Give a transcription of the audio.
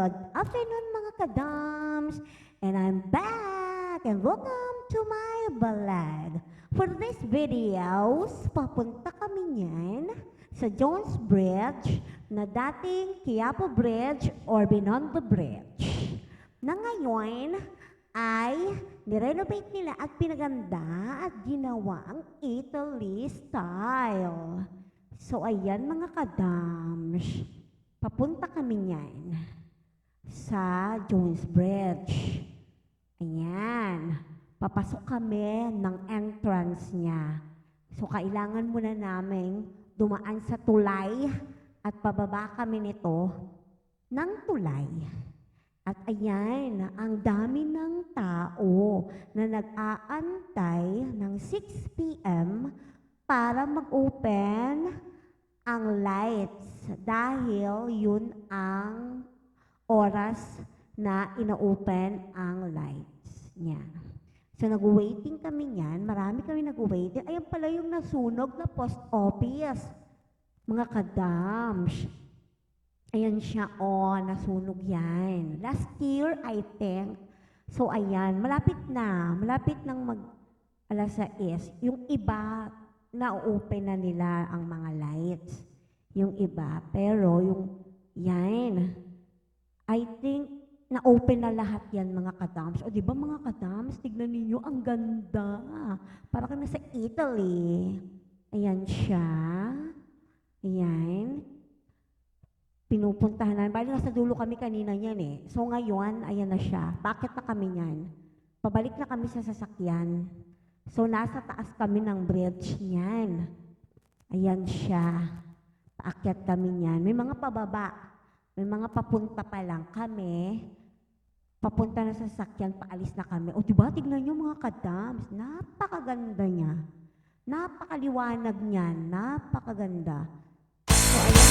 Good afternoon mga kadams! And I'm back! And welcome to my vlog. For this videos, papunta kami niyan sa Jones Bridge na dating Quiapo Bridge or Binondo Bridge. Na ngayon ay nirenovate nila at pinaganda at ginawa ang Italy style. So ayan mga kadams. Papunta kami niyan sa Jones Bridge. Ayan. Papasok kami ng entrance niya. So, kailangan muna namin dumaan sa tulay at pababa kami nito ng tulay. At ayan, ang dami ng tao na nag-aantay ng 6 p.m. para mag-open ang lights dahil yun ang oras na ina-open ang lights niya. So nag-waiting kami niyan, marami kami nag-waiting. Ayan pala yung nasunog na post office. Mga kadams. Ayan siya, nasunog yan. Last year, I think. So ayan, malapit nang alas 6. Yung iba, na-open na nila ang mga lights. Yung iba. Pero yung yan, I think na-open na lahat yan mga kadams. O di ba mga kadams, tignan ninyo, ang ganda. Para ka na sa Italy. Ayan siya. Ayan. Pinupuntahan namin. Bali nasa dulo kami kanina niyan eh. So ngayon, ayan na siya. Bakit na kami niyan? Pabalik na kami sa sasakyan. So, nasa taas kami ng bridge niyan. Ayan siya. Paakyat kami niyan. May mga pababa. May mga papunta pa lang kami. Papunta na sa sasakyan, paalis na kami. O, diba? Tignan niyo mga kadams. Napakaganda niya. Napakaliwanag niyan. Napakaganda. So, ayan